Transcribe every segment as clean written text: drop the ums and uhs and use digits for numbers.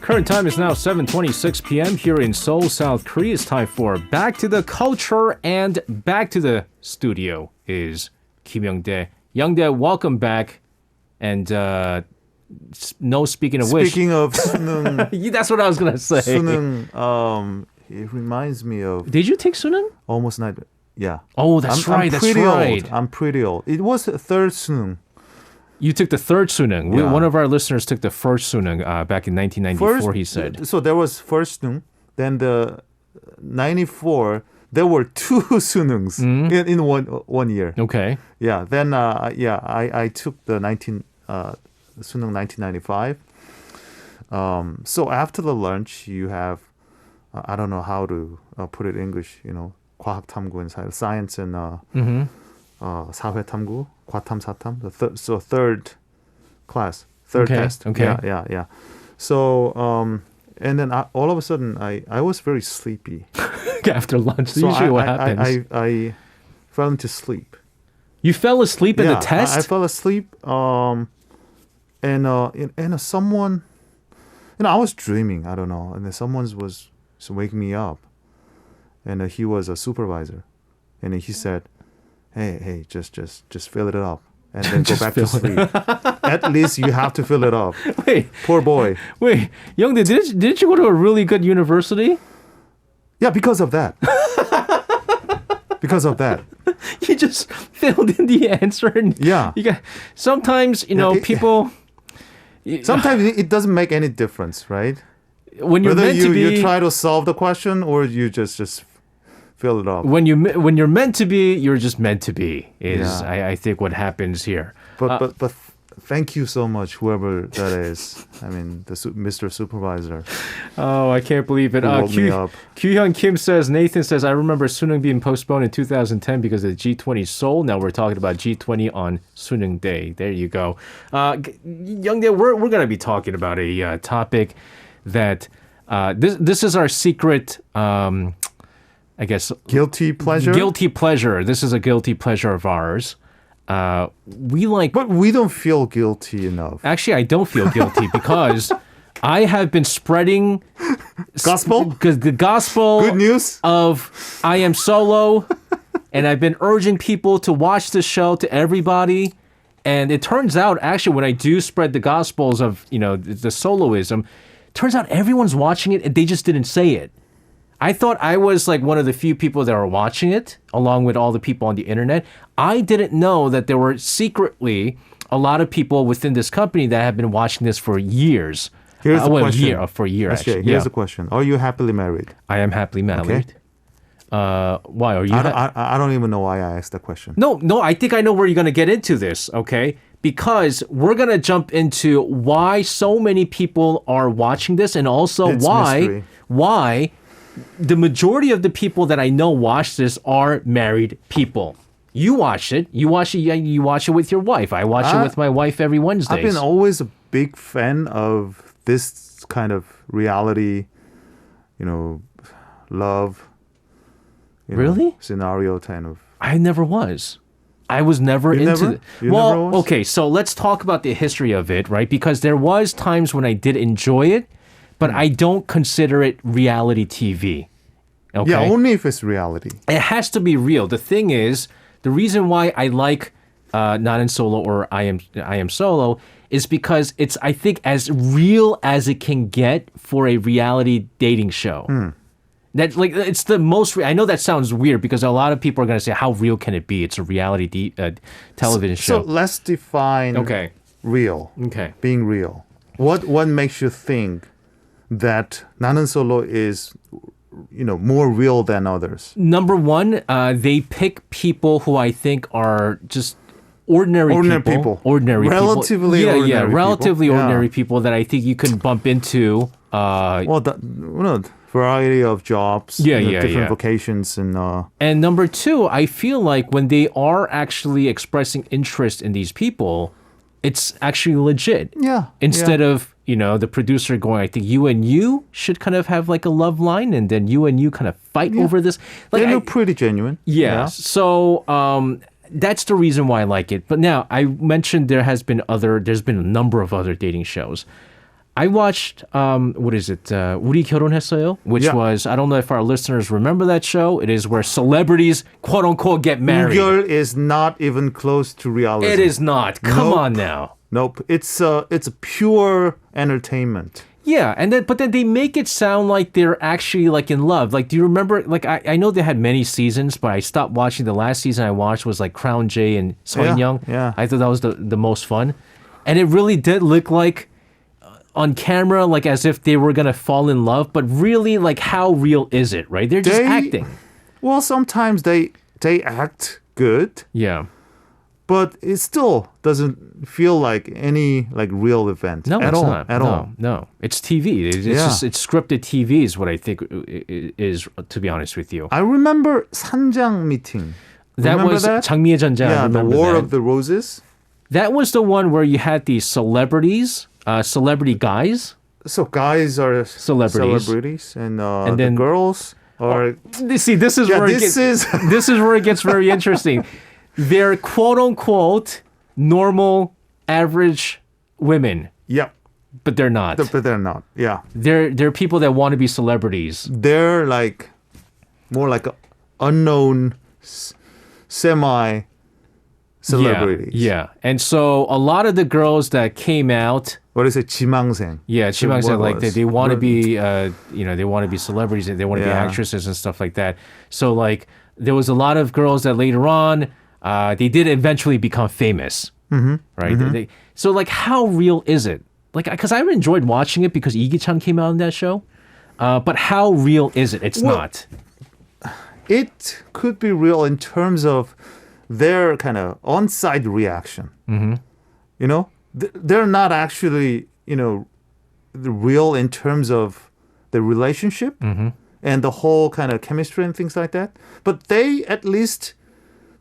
Current time is now 7:26 p.m. here in Seoul, South Korea. It's time for Back to the Culture, and back to the studio is Kim Young-dae. Young-dae, welcome back. And speaking of which... Speaking of 수능... That's what I was going to say. 수능, it reminds me of... Did you take 수능? Almost not... Yeah. Oh, that's right. I'm pretty old. It was the third 수능. You took the third 수능. Yeah. One of our listeners took the first 수능 back in 1994, he said. So there was first 수능. Then the 94, there were two 수능s in one year. Okay. Yeah. Then, I took the 수능 1995. So after the lunch, you have, I don't know how to put it in English, 과학탐구 and science and 사회탐구, 과탐, 사탐. So third class, third test. Okay. Yeah. So, and then all of a sudden, I was very sleepy. After lunch, so usually what happens. I fell into sleep. You fell asleep in the test? I fell asleep. And someone, I was dreaming. I don't know. And then someone was waking me up. And he was a supervisor. And he said, hey, just fill it up. And then go back to sleep. At least you have to fill it up. Wait. Poor boy. Wait, Youngdae, didn't you go to a really good university? Yeah, because of that. Because of that. You just filled in the answer. And yeah. Sometimes, people... Sometimes it doesn't make any difference, right? When you're Whether meant to be... you try to solve the question or you just fill it up. When you're meant to be, you're just meant to be, I think what happens here. But thank you so much, whoever that is. I mean, Mr. Supervisor. Oh, I can't believe it. Kyuhyun Kim says, Nathan says, I remember Suneung being postponed in 2010 because of the G20 Seoul. Now we're talking about G20 on Suneung Day. There you go. Youngdae, we're going to be talking about a topic that this is our secret, I guess. Guilty pleasure? Guilty pleasure. This is a guilty pleasure of ours. But we don't feel guilty enough. Actually, I don't feel guilty because I have been spreading the gospel good news of I Am Solo, and I've been urging people to watch this show to everybody. And it turns out, actually, when I do spread the gospels of the soloism, turns out everyone's watching it and they just didn't say it. I thought I was like one of the few people that were watching it, along with all the people on the internet. I didn't know that there were secretly a lot of people within this company that have been watching this for years. Here's the question. For a year, actually. Here's the question. Are you happily married? I am happily married. Okay. Why? Are you? I don't even know why I asked that question. No, I think I know where you're going to get into this, okay? Because we're going to jump into why so many people are watching this, and also It's mystery. why the majority of the people that I know watch this are married people. You watch it. You watch it with your wife. I watch it with my wife every Wednesday. I've been always a big fan of this kind of reality, love. Really? Scenario kind of. I never was. I was never into it. Well, okay, so let's talk about the history of it, right? Because there was times when I did enjoy it, but I don't consider it reality TV. Okay? Yeah, only if it's reality. It has to be real. The thing is, the reason why I like Nanan Solo or I Am Solo is because it's, I think, as real as it can get for a reality dating show. That it's the most. I know that sounds weird because a lot of people are going to say, "How real can it be?" It's a reality television show. So let's define real. Okay, being real. What makes you think that 나는 Solo is, more real than others? Number one, they pick people who I think are just ordinary people. Relatively ordinary people that I think you can bump into. Variety of jobs, different vocations, and number two, I feel like when they are actually expressing interest in these people, it's actually legit. Yeah. Instead of the producer going, I think you and you should kind of have like a love line, and then you and you kind of fight over this. They look pretty genuine. Yeah. So that's the reason why I like it. But now I mentioned there's been a number of other dating shows. I watched what is it? 우리 결혼했어요, which Yeah. was, I don't know if our listeners remember that show. It is where celebrities quote unquote get married. Girl is not even close to reality. It is not. Come Nope. on now. Nope. It's a pure entertainment. Yeah, and then but then they make it sound like they're actually like in love. Like, do you remember? Like, I know they had many seasons, but I stopped watching. The last season I watched was like Crown J and Sun Young. yeah. I thought that was the most fun, and it really did look like on camera, like as if they were gonna fall in love. But really, like, how real is it? Right? They're just They- acting. Well, sometimes they act good, Yeah. but it still doesn't feel like any like real event No, at it's all. not. At no, all. No, it's TV. It's Yeah. just it's scripted TV is what I think is, to be honest with you. I remember 산장 meeting. That Remember was that? 장미의 전쟁. I Yeah, the remember War that. of the Roses. That was the one where you had these celebrities, celebrity guys. So guys are Celebrities. and And the then- girls are. See, this is Yeah, where this is- this is where it gets very interesting. They're quote unquote normal, average women, Yeah, but they're not. but they're not. Yeah, They're people that want to be celebrities. they're like more like a unknown semi celebrities. Yeah. And so a lot of the girls that came out, What is it? 지망생. yeah, Chimang said like they want to be, they want to be celebrities and they want to be Yeah. actresses and stuff like that. So like there was a lot of girls that later on, they did eventually become famous, right? So like, how real is it? Like, because I enjoyed watching it because Igi-chan came out in that show. But how real is it? It's Well- not. It could be real in terms of their kind of on-site reaction. Mm-hmm. You know, they're not actually, the real in terms of the relationship and the whole kind of chemistry and things like that. But they, at least,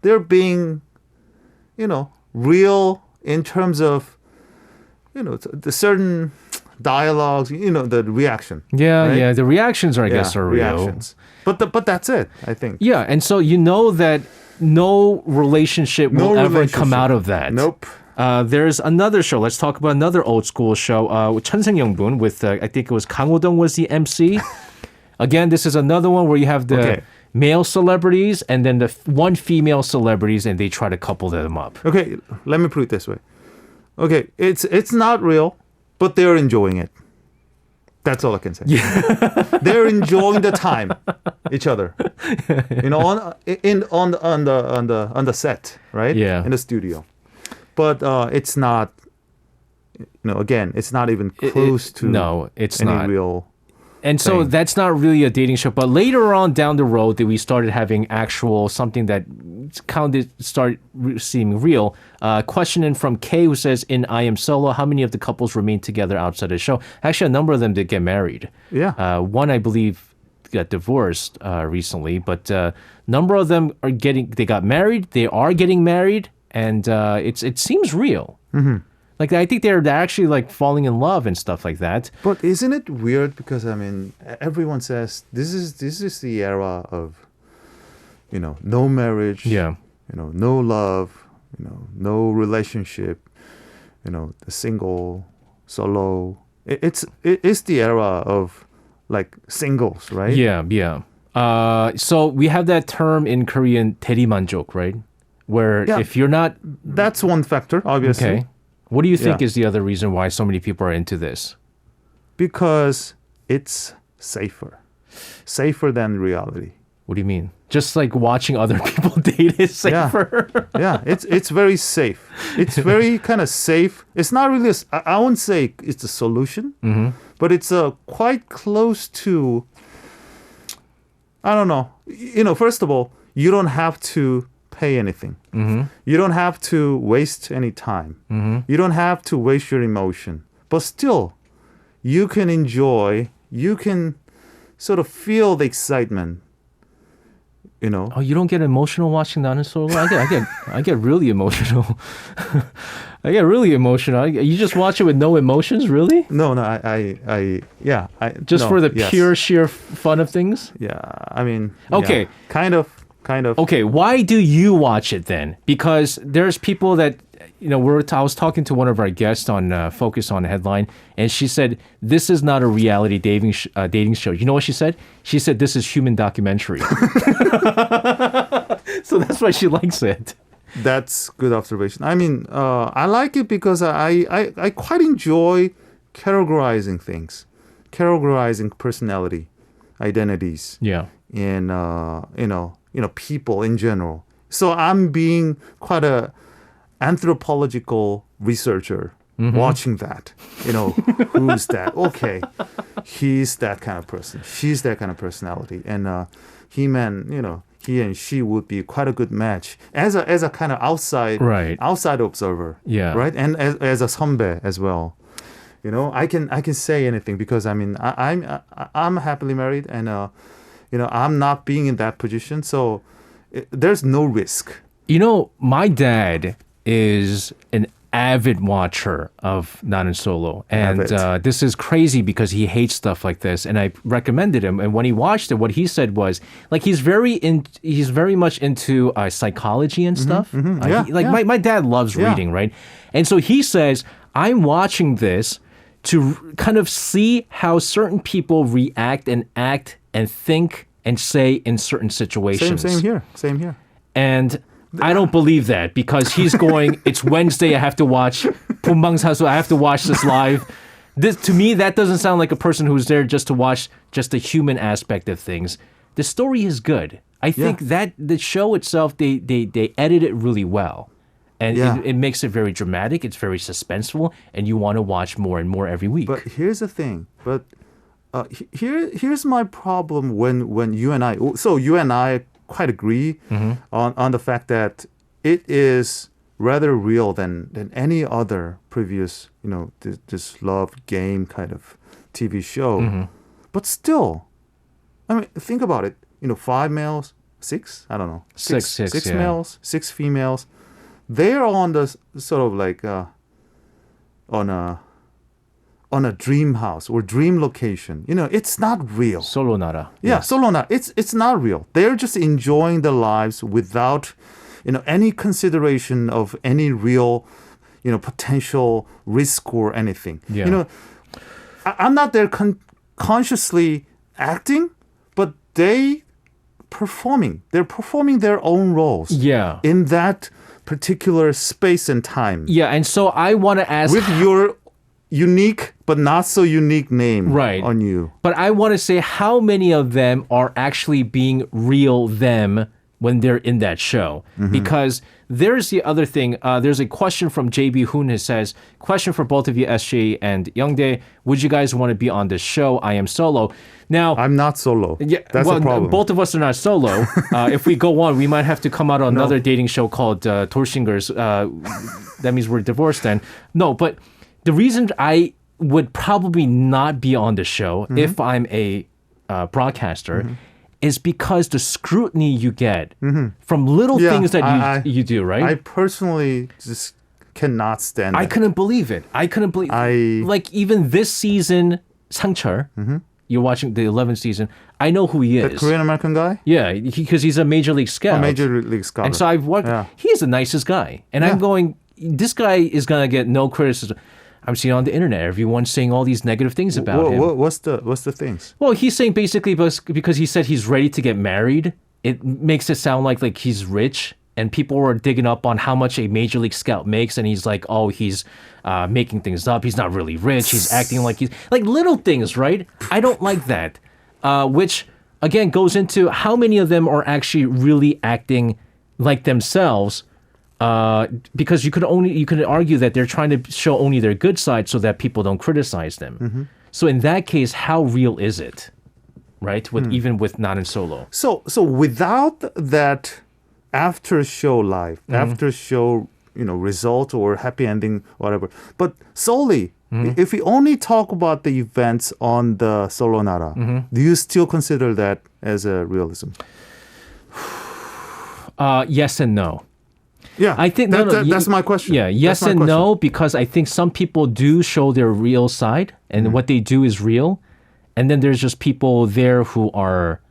they're being, real in terms of, the certain dialogues, the reaction. Yeah, right? yeah. The reactions are, I guess, Yeah, are real. reactions. But that's it, I think. Yeah, and so you know that no relationship will No ever relationship. come out of that. Nope. There's another show. Let's talk about another old school show. 천생연분 with I think it was Kang Ho-dong was the MC. Again, this is another one where you have the Okay. male celebrities and then the one female celebrities, and they try to couple them up. Okay, let me put it this way. Okay, it's not real, but they're enjoying it. That's all I can say. They're enjoying the time, each other. On the set, right? Yeah. In the studio. But it's not. Again, it's not even close to. No, it's any not. real. And so thing. that's not really a dating show. But later on down the road, that we started having actual something that kind of started seeming real. Question in from Kay, who says, in I Am Solo, how many of the couples remain together outside the show? Actually, a number of them did get married. Yeah. One, I believe, got divorced recently, but number of them they got married. They are getting married, and it seems real. Mm-hmm. Like, I think they're actually like falling in love and stuff like that. But isn't it weird? Because everyone says this is the era of, no marriage. Yeah. No love. No relationship. The single, solo. It's the era of like singles, right? Yeah, yeah. So we have that term in Korean, 대리만족, right? Where Yeah. if you're not That's one factor, obviously. okay, what do you think Yeah. is the other reason why so many people are into this? Because it's safer than reality. What do you mean? Just like watching other people date is safer. Yeah, it's very safe. It's very kind of safe. It's not really. I wouldn't say it's a solution, but it's quite close to. I don't know. First of all, you don't have to pay anything. You don't have to waste any time. You don't have to waste your emotion. But still, you can enjoy. You can sort of feel the excitement. Oh, you don't get emotional watching 나는 Solo? I get really emotional. I get really emotional. You just watch it with no emotions, really? No, yeah. Just no, for the yes. pure sheer fun of things? Yeah, I mean. Okay. Yeah, kind of. Okay, why do you watch it then? Because there's people that I was talking to one of our guests on Focus on Headline, and she said, this is not a reality dating show. You know what she said? She said, this is human documentary. So that's why she likes it. That's good observation. I mean, I like it because I quite enjoy categorizing things, categorizing personality, identities, Yeah. and people in general. So I'm being quite a anthropological researcher watching that. Who's that? Okay, he's that kind of person. She's that kind of personality, and he and she would be quite a good match as a kind of outside observer. Yeah. Right. And as a 선배 as well. I can say anything because I mean I'm happily married and I'm not being in that position, so there's no risk. My dad is an avid watcher of Nanan Solo, and this is crazy because he hates stuff like this, and I recommended him, and when he watched it, what he said was like he's very much into psychology and stuff. My dad loves reading, right? And so he says, I'm watching this to kind of see how certain people react and act and think and say in certain situations. Same here. And I don't believe that because he's going, it's Wednesday, I have to watch Pumbangsasu, I have to watch this live. To me, that doesn't sound like a person who's there just to watch just the human aspect of things. The story is good. I think that the show itself, they edit it really well. And it makes it very dramatic, it's very suspenseful, and you want to watch more and more every week. But here's the thing. Here's my problem when you and I quite agree on the fact that it is rather real than any other previous, this love game kind of TV show. But still, I mean, think about it. 5 males, 6? I don't know. Six males, 6 females. They're on the sort of like on a dream house or dream location. It's not real. Solo Nara. Yeah, Solo Nara. It's not real. They're just enjoying their lives without, any consideration of any real, potential risk or anything. Yeah. I'm not there consciously acting, but they're performing their own roles. Yeah. In that particular space and time. Yeah, and so I want to ask... With your unique but not so unique name on you. But I want to say how many of them are actually being real them when they're in that show. Because there's the other thing. There's a question from JB Hoon who says, question for both of you, SJ and Young-dae. Would you guys want to be on this show? I am solo. Now, I'm not solo. Yeah, that's the problem. Both of us are not solo. If we go on, we might have to come out on another dating show called Torshingers. That means we're divorced then. No, but the reason I would probably not be on the show if I'm a broadcaster is because the scrutiny you get from little things that you do, right? I personally just cannot stand it. I couldn't believe it. Like even this season, Sang-chul, you're watching the 11th season, I know who he is. The Korean-American guy? Yeah, because he's a Major League scout. A Major League scout. And so I've watched, he's the nicest guy. And I'm going, this guy is going to get no criticism. I'm seeing on the internet, everyone's saying all these negative things about him. What's the things? Well, he's saying basically because he said he's ready to get married, it makes it sound like he's rich, and people were digging up on how much a Major League scout makes, and he's like, oh, he's making things up. He's not really rich. He's acting like he's like little things, right? I don't like that, which again goes into how many of them are actually really acting like themselves. Because you could argue that they're trying to show only their good side so that people don't criticize them. So in that case, how real is it, right? Even with Nanan Solo. So without that after show live, after show result or happy ending, whatever, but solely if we only talk about the events on the Solo Nara, do you still consider that as a realism? Yes and no. Yeah, I think that's my question. Yeah, yes and no, because I think some people do show their real side, and what they do is real, and then there's just people there who are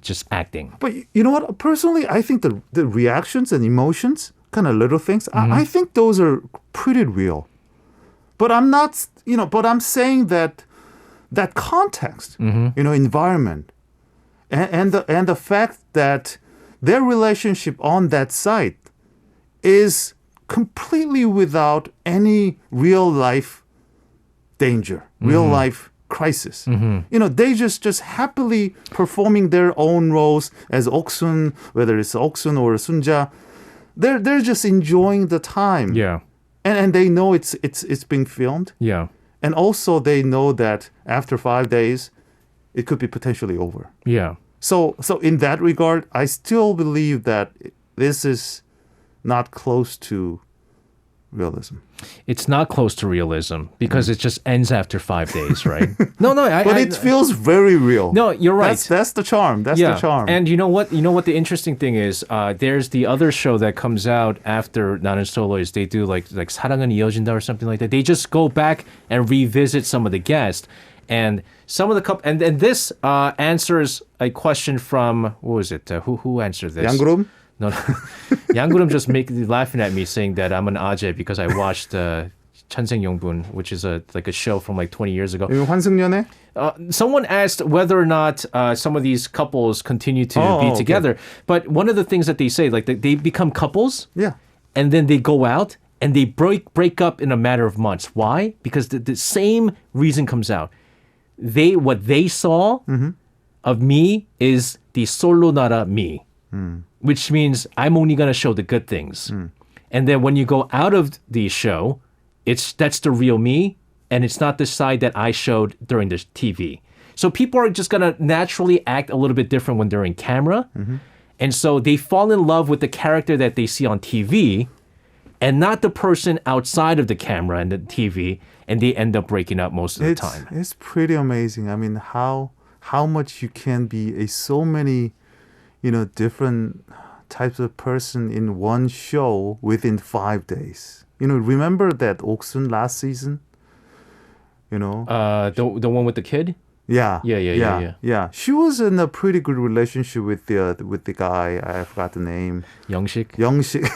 just acting. But you know what? Personally, I think the reactions and emotions kind of little things, Mm-hmm. I think those are pretty real. But I'm not, but I'm saying that context, Mm-hmm. environment, and the fact that their relationship on that site is completely without any real life danger, real life crisis. They just happily performing their own roles as Oksun, whether it's Oksun or Sunja. They're just enjoying the time. Yeah. And they know it's being filmed. Yeah. And also they know that after 5 days, it could be potentially over. Yeah. So in that regard, I still believe that this is not close to realism. It's not close to realism because it just ends after 5 days, right? No, But it feels very real. No, you're right. That's the charm. That's the charm. And you know what? You know what the interesting thing is? There's the other show that comes out after 나는 Solo is they do like 사랑은 이어진다 or something like that. They just go back and revisit some of the guests. And some of the couple, and this answers a question from, what was it? Who answered this? 양구름? No, Yangurum just laughing at me saying that I'm an 아재 because I watched 천생연분, which is a show from like 20 years ago. 환승연애? Someone asked whether or not some of these couples continue to be together. But one of the things that they say, like they become couples, Yeah. and then they go out and they break up in a matter of months. Why? Because the same reason comes out. What they saw of me is the solo nara me, which means I'm only gonna show the good things. And then when you go out of the show, that's the real me, and it's not the side that I showed during the TV. So people are just gonna naturally act a little bit different when they're in camera, and so they fall in love with the character that they see on TV, and not the person outside of the camera and the TV, and they end up breaking up most of the time. It's pretty amazing. I mean, how much you can be so many, different types of person in one show within 5 days. Remember that Oksun last season? The one with the kid? Yeah. Yeah. She was in a pretty good relationship with the guy. I forgot the name. Youngshik? Youngshik.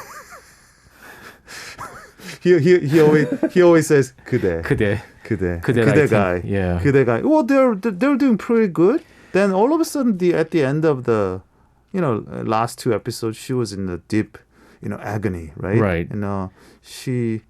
he always says 그대. 그대 guy. Yeah. 그대 guy. Well, they're doing pretty good. Then all of a sudden, at the end of the, last 2 episodes, she was in the deep, agony, right? Right. And she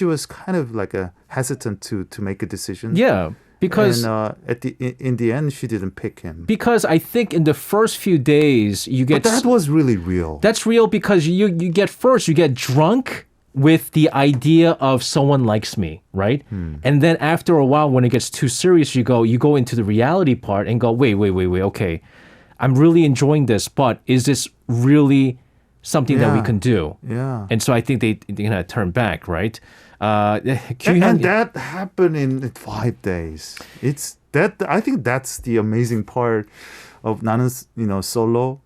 was kind of like hesitant to make a decision. Yeah. Because in the end, she didn't pick him. Because I think in the first few days you get. But that was really real. That's real because you get drunk with the idea of someone likes me, right? And then after a while, when it gets too serious, you go into the reality part and go, wait, okay, I'm really enjoying this, but is this really something that we can do? Yeah. And so I think they turn back, right? And that happened in 5 days. I think that's the amazing part of 나는 Solo.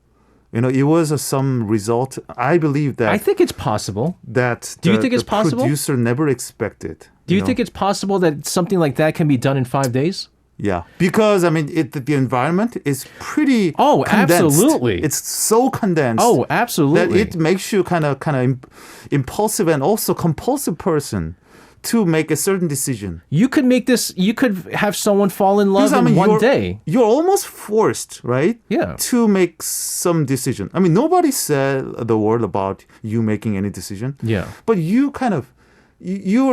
It was some result. I believe that. I think it's possible. Do you think it's possible? Producer never expected. Do you think it's possible that something like that can be done in 5 days? Yeah, because I mean, the environment is pretty. Oh, condensed. absolutely! It's so condensed. Oh, absolutely! That it makes you kind of impulsive and also compulsive person to make a certain decision. You could have someone fall in love in one day. You're almost forced, right? Yeah. To make some decision. I mean, nobody said the word about you making any decision. Yeah. But you're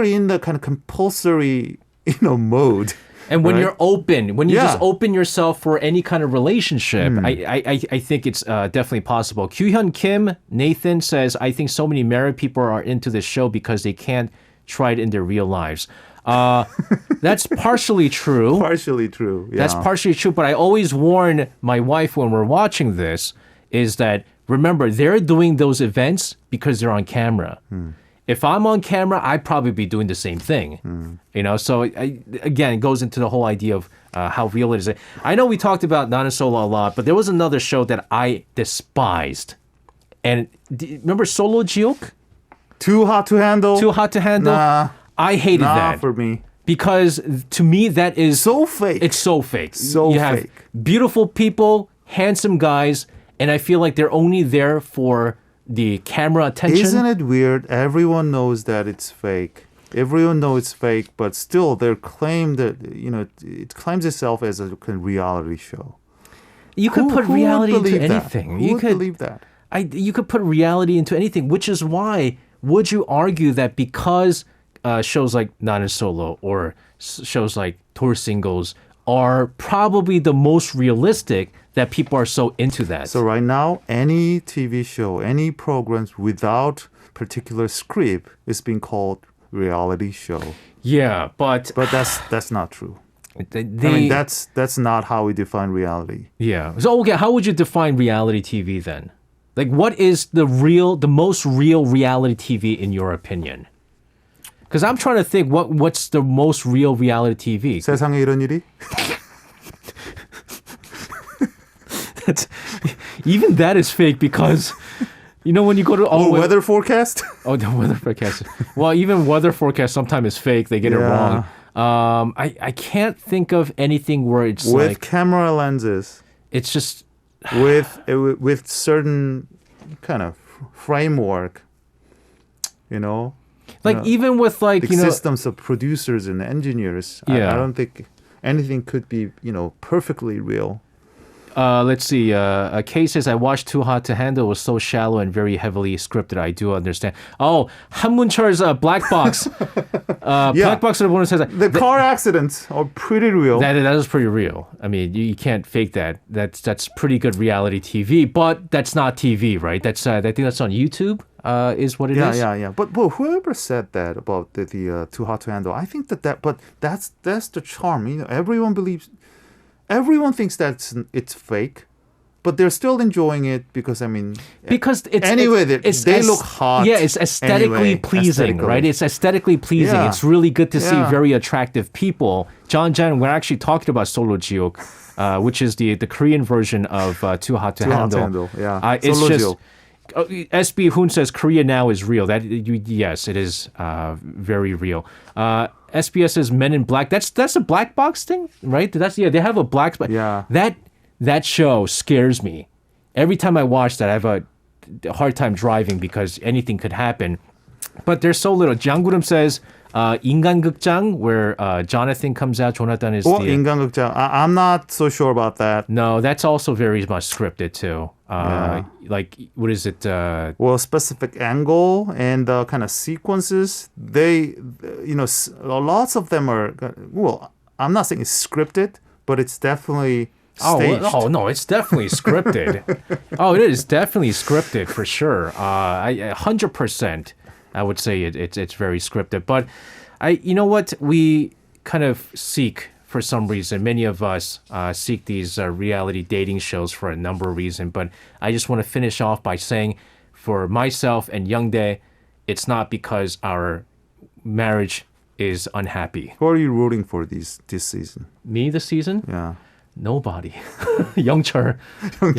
in the kind of compulsory, mode. And when right? you're open, when you just open yourself for any kind of relationship, I think it's definitely possible. Kyuhyun Kim, Nathan says, I think so many married people are into this show because they can't try it in their real lives. That's partially true. Partially true. Yeah. That's partially true. But I always warn my wife when we're watching this is that, remember, they're doing those events because they're on camera. If I'm on camera, I'd probably be doing the same thing. So again, it goes into the whole idea of how real it is. I know we talked about 나는 Solo a lot, but there was another show that I despised. And remember Solo Jiok? Too hot to handle. Too hot to handle? Nah. I hated that. For me. Because to me, that is... So fake. It's so fake. So you have beautiful people, handsome guys, and I feel like they're only there for the camera attention. Isn't it weird? Everyone knows that it's fake. Everyone knows it's fake, but still they claim that, it claims itself as a reality show. You could put Who reality would into believe that? anything. Who You would could believe that? You could put reality into anything, which is why would you argue that because shows like Nanan Solo or shows like Tour Singles are probably the most realistic that people are so into that? So right now, any TV show, any programs without particular script is being called reality show. Yeah, but that's not true. they, I mean, that's not how we define reality. yeah. So okay, how would you define reality TV then? Like, what is the most real reality TV in your opinion? Because I'm trying to think what's the most real reality TV. 세상에 이런 일이? That's, even that is fake because when you go to Weather forecast? Oh, the weather forecast. Well, even weather forecast sometimes is fake. They get it wrong. I can't think of anything where it's with camera lenses. It's just with certain kind of framework, even with the systems of producers and engineers. Yeah. I don't think anything could be perfectly real. Let's see. Kay says, I watched Too Hot to Handle. It was so shallow and very heavily scripted. I do understand. Oh, 한문철's Black Box. Black Box of the says the car accidents are pretty real. That is pretty real. I mean, you can't fake that. That's pretty good reality TV, but that's not TV, right? That's I think that's on YouTube. Is what it is. Yeah. But whoever said that about the Too Hot to Handle, I think but that's the charm. Everyone thinks that it's fake, but they're still enjoying it because they look hot. Yeah, it's aesthetically pleasing, right? It's aesthetically pleasing. Yeah. It's really good to see Yeah. very attractive people. John Jan, we're actually talking about Solo Jiok, which is the Korean version of Too Hot to Handle. Yeah, It's Solo just. Jiok. SB Hoon says Korea now is real. Yes, it is very real. SBS says Men in Black. That's a black box thing, right? They have a black box. Yeah. That show scares me. Every time I watch that, I have a hard time driving because anything could happen. But there's so little. Janggurum says 인간극장, where Jonathan comes out. Jonathan is 인간극장. I'm not so sure about that. No, that's also very much scripted too. Like, what is it? Specific angle and kind of sequences. Lots of them are. Well, I'm not saying it's scripted, but it's definitely staged. Oh no, it's definitely scripted. It is definitely scripted for sure. 100%. I would say it's very scripted. But you know what? We kind of seek, for some reason, many of us seek these reality dating shows for a number of reasons. But I just want to finish off by saying, for myself and Young-dae, it's not because our marriage is unhappy. Who are you rooting for this season? Me this season? Yeah. Nobody. Youngchul.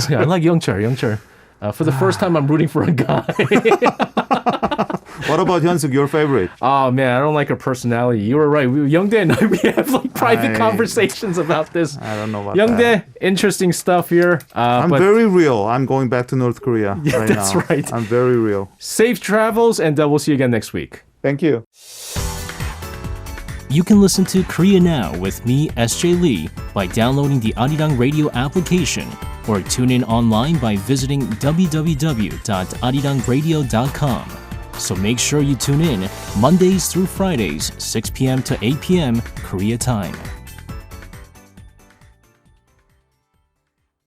Yeah, I like Youngchul. For the first time, I'm rooting for a guy. What about Hyunsuk, your favorite? Oh, man, I don't like her personality. You were right. Young-dae and I, we have private conversations about this. I don't know about Young-dae, interesting stuff here. I'm very real. I'm going back to North Korea right that's now. right. I'm very real. Safe travels, and we'll see you again next week. Thank you. You can listen to Korea Now with me, SJ Lee, by downloading the Arirang Radio application or tune in online by visiting www.arirangradio.com. So make sure you tune in Mondays through Fridays, 6 p.m. to 8 p.m. Korea time.